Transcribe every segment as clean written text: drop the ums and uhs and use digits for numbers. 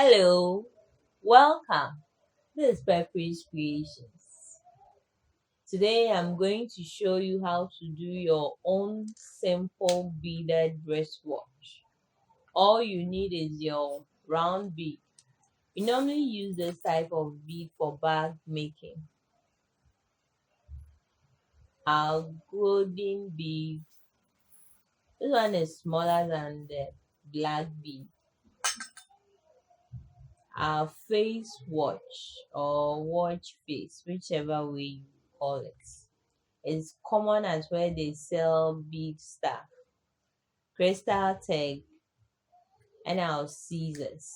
Hello, welcome. This is Pepper's Creations. Today I'm going to show you how to do your own simple beaded wristwatch. All you need is your round bead. We normally use this type of bead for bag making. Our golden bead. This one is smaller than the black bead. Our face watch or watch face, whichever way you call it. It's common as where they sell big stuff, crystal tag, and our scissors.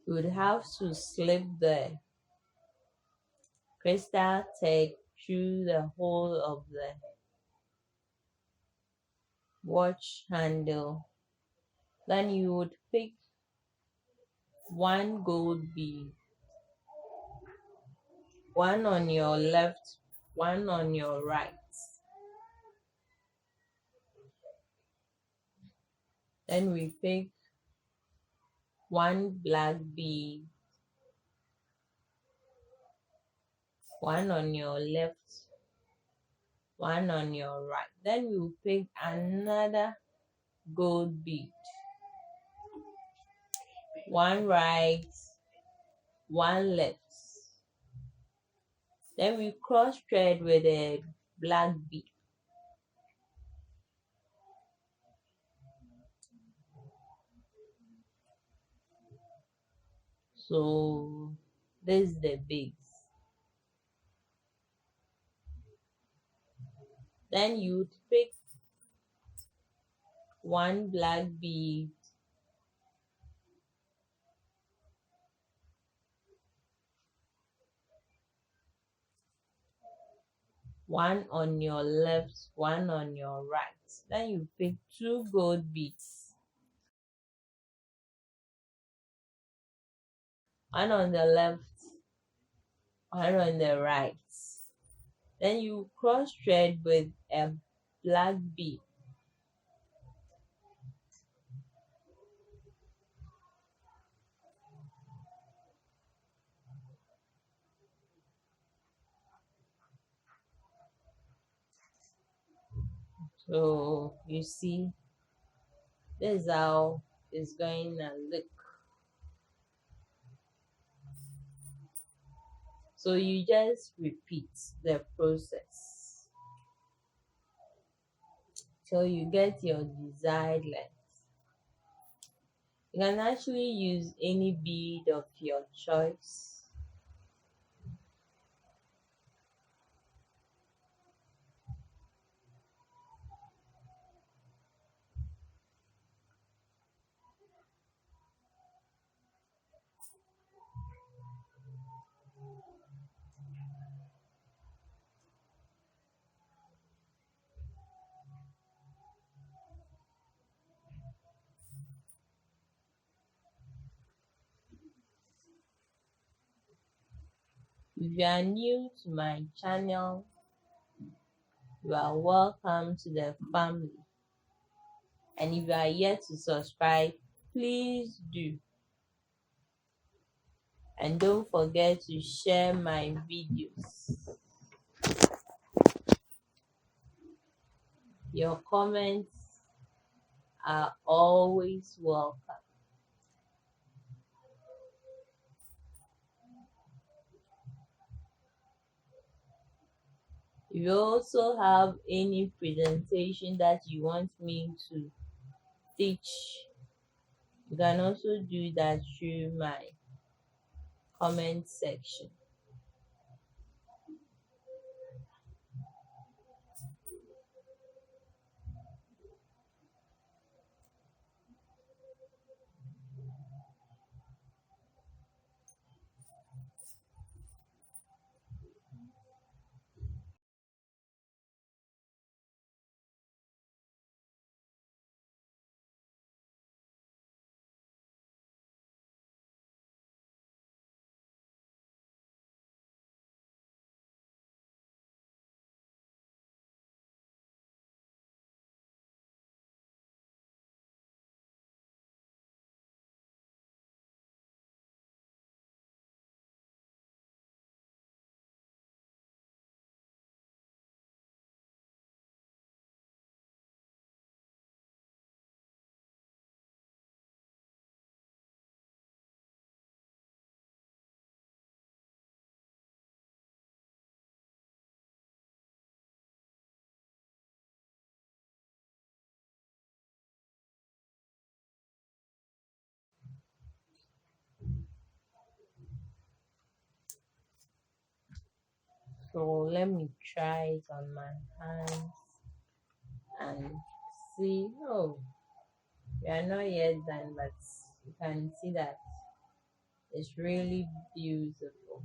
You would have to slip the crystal tag through the hole of the watch handle. Then you would pick one gold bead, one on your left, one on your right. Then we pick one black bead, one on your left, one on your right. Then you pick another gold bead, one right, one left. Then we cross thread with a black bead. So this is the base. Then you pick one black bead, one on your left, one on your right. Then you pick two gold beads, one on the left, one on the right. Then you cross thread with a black bead. So you see, this is how it's going to look. So you just repeat the process till you get your desired length. You can actually use any bead of your choice. If you are new to my channel, you are welcome to the family. And if you are yet to subscribe, please do. And don't forget to share my videos. Your comments are always welcome. If you also have any presentation that you want me to teach, you can also do that through my comment section. So let me try it on my hands and see. Oh, we are not yet done, but you can see that it's really beautiful.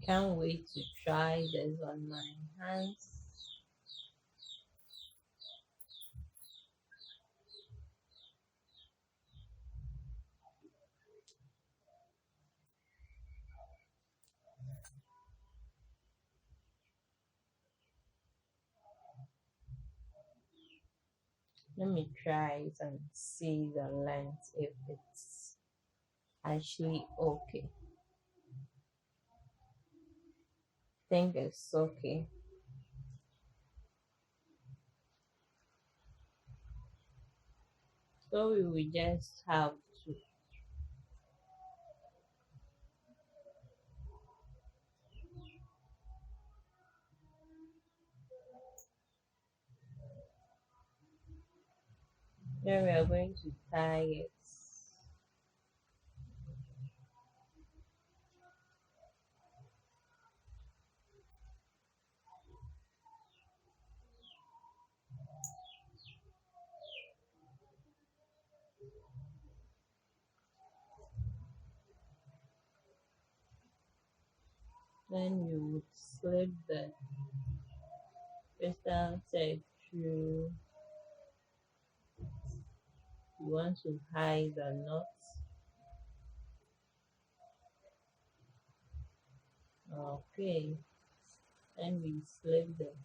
Can't wait to try this on my hands. Let me try it and see the length if it's actually okay. Think it's okay. So we will just have to, then we are going to tie it. Then you would slip the crystal tape through. You want to hide the knots. Okay. Then we slip them.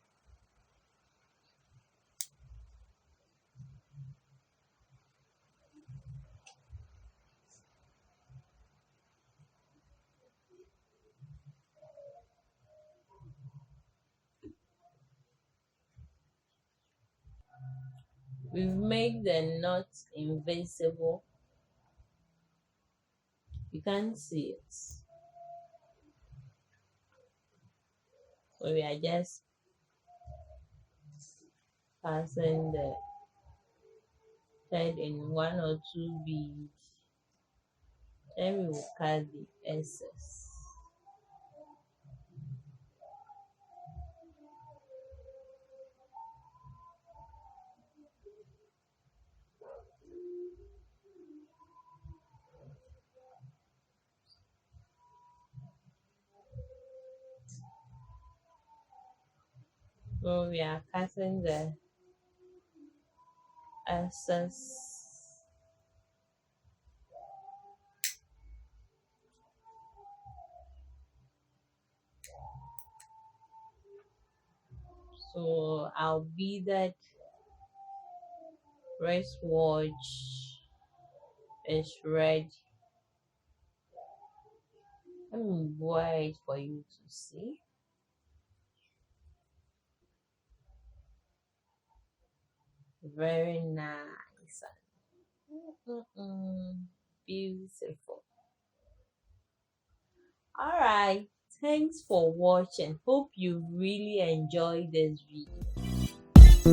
We've made the knot invisible. You can't see it. So we are just passing the thread in one or two beads. Then we will cut the excess. So we are cutting the excess. So our beaded wristwatch is ready. Let me wear it for you to see. Very nice. Beautiful. All right. Thanks for watching. Hope you really enjoyed this video.